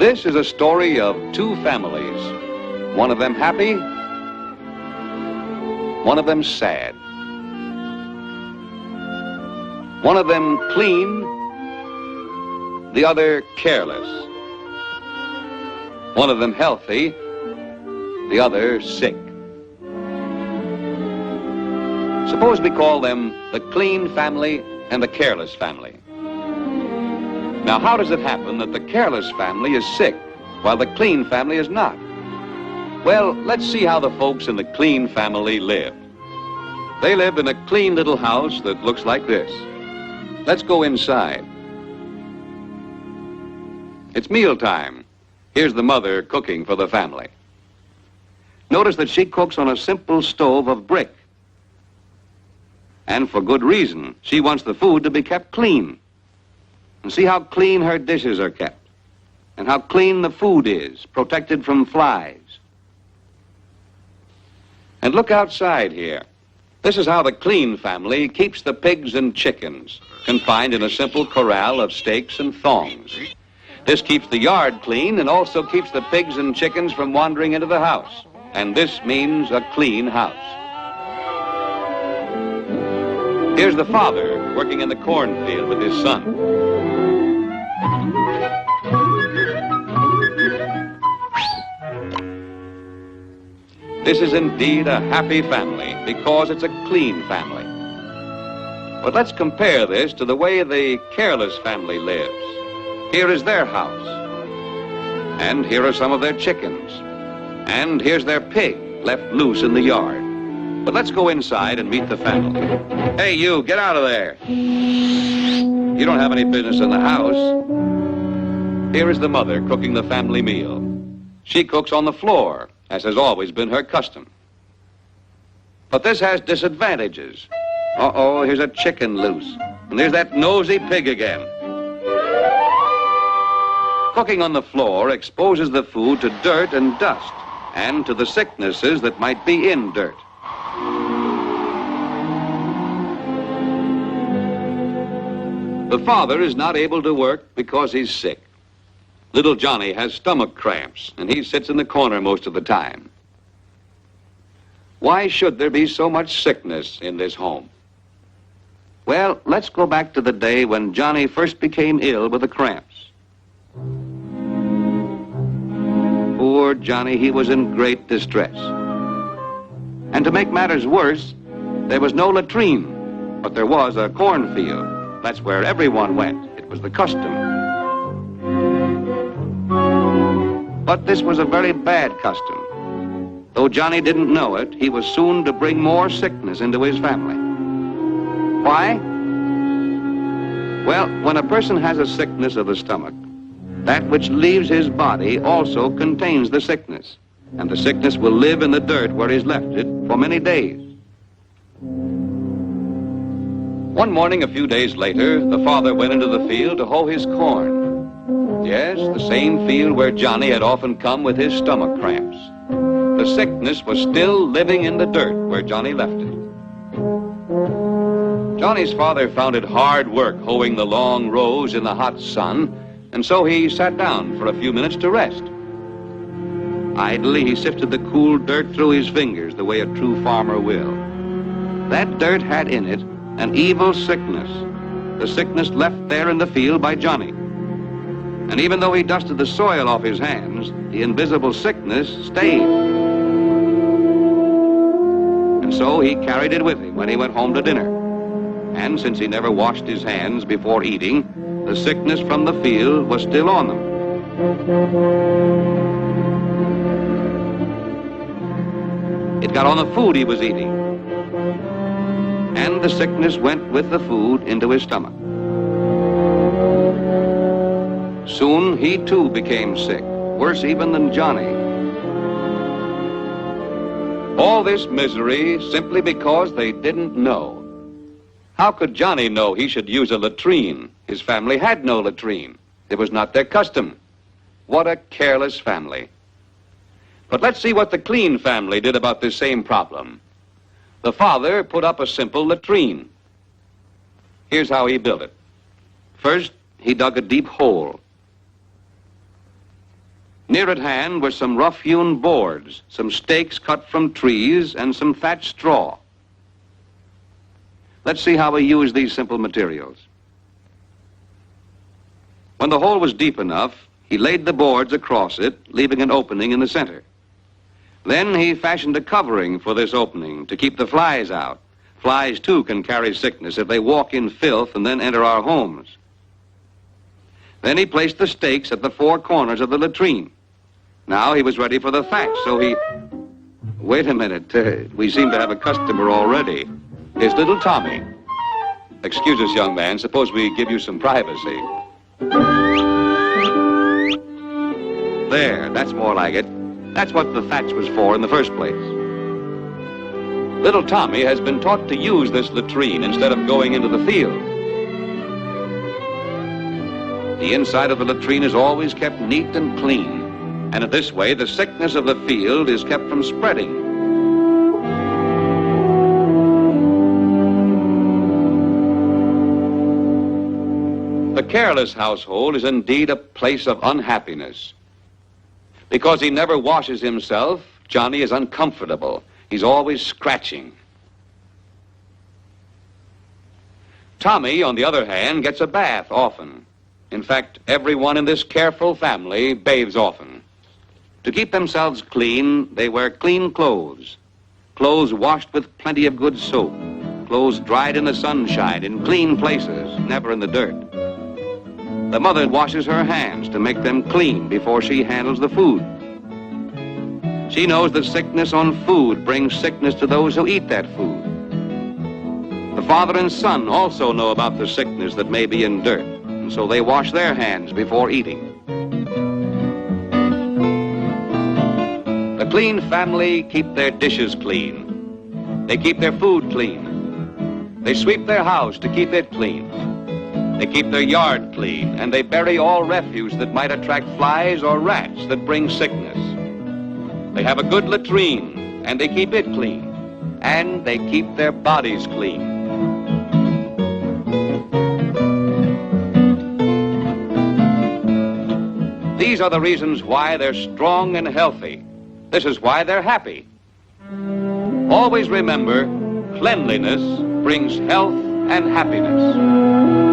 This is a story of two families, one of them happy, one of them sad. One of them clean, the other careless. One of them healthy, the other sick. Suppose we call them the clean family and the careless family. Now, how does it happen that the careless family is sick while the clean family is not? Well, let's see how the folks in the clean family live. They live in a clean little house that looks like this. Let's go inside. It's mealtime. Here's the mother cooking for the family. Notice that she cooks on a simple stove of brick. And for good reason. She wants the food to be kept clean. And see how clean her dishes are kept, and how clean the food is, protected from flies. And look outside here. This is how the clean family keeps the pigs and chickens, confined in a simple corral of stakes and thongs. This keeps the yard clean and also keeps the pigs and chickens from wandering into the house. And this means a clean house. Here's the father working in the cornfield with his son. This is indeed a happy family because it's a clean family. But let's compare this to the way the careless family lives. Here is their house. And here are some of their chickens. And here's their pig left loose in the yard. But let's go inside and meet the family. Hey, you, get out of there. You don't have any business in the house. Here is the mother cooking the family meal. She cooks on the floor, as has always been her custom. But this has disadvantages. Uh-oh, here's a chicken loose. And there's that nosy pig again. Cooking on the floor exposes the food to dirt and dust, and to the sicknesses that might be in dirt. The father is not able to work because he's sick. Little Johnny has stomach cramps, and he sits in the corner most of the time. Why should there be so much sickness in this home? Well, let's go back to the day when Johnny first became ill with the cramps. Poor Johnny, he was in great distress. And to make matters worse, there was no latrine, but there was a cornfield. That's where everyone went. It was the custom. But this was a very bad custom. Though Johnny didn't know it, he was soon to bring more sickness into his family. Why? Well, when a person has a sickness of the stomach, that which leaves his body also contains the sickness, and the sickness will live in the dirt where he's left it for many days. One morning, a few days later, the father went into the field to hoe his corn. Yes, the same field where Johnny had often come with his stomach cramps. The sickness was still living in the dirt where Johnny left it. Johnny's father found it hard work hoeing the long rows in the hot sun, and so he sat down for a few minutes to rest. Idly, he sifted the cool dirt through his fingers the way a true farmer will. That dirt had in it an evil sickness, the sickness left there in the field by Johnny. And even though he dusted the soil off his hands, the invisible sickness stayed. And so he carried it with him when he went home to dinner. And since he never washed his hands before eating, the sickness from the field was still on them. It got on the food he was eating. And the sickness went with the food into his stomach. Soon he too became sick, worse even than Johnny. All this misery simply because they didn't know. How could Johnny know he should use a latrine? His family had no latrine. It was not their custom. What a careless family. But let's see what the Clean family did about this same problem. The father put up a simple latrine. Here's how he built it. First, he dug a deep hole. Near at hand were some rough-hewn boards, some stakes cut from trees, and some thatched straw. Let's see how he used these simple materials. When the hole was deep enough, he laid the boards across it, leaving an opening in the center. Then he fashioned a covering for this opening to keep the flies out. Flies, too, can carry sickness if they walk in filth and then enter our homes. Then he placed the stakes at the four corners of the latrine. Now he was ready for the thatch, so he... Wait a minute. We seem to have a customer already. It's little Tommy. Excuse us, young man. Suppose we give you some privacy. There, that's more like it. That's what the thatch was for in the first place. Little Tommy has been taught to use this latrine instead of going into the field. The inside of the latrine is always kept neat and clean, and in this way the sickness of the field is kept from spreading. The careless household is indeed a place of unhappiness. Because he never washes himself, Johnny is uncomfortable. He's always scratching. Tommy, on the other hand, gets a bath often. In fact, everyone in this careful family bathes often. To keep themselves clean, they wear clean clothes. Clothes washed with plenty of good soap. Clothes dried in the sunshine, in clean places, never in the dirt. The mother washes her hands to make them clean before she handles the food. She knows that sickness on food brings sickness to those who eat that food. The father and son also know about the sickness that may be in dirt, and so they wash their hands before eating. The Clean family keep their dishes clean. They keep their food clean. They sweep their house to keep it clean. They keep their yard clean, and they bury all refuse that might attract flies or rats that bring sickness. They have a good latrine, and they keep it clean, and they keep their bodies clean. These are the reasons why they're strong and healthy. This is why they're happy. Always remember, cleanliness brings health and happiness.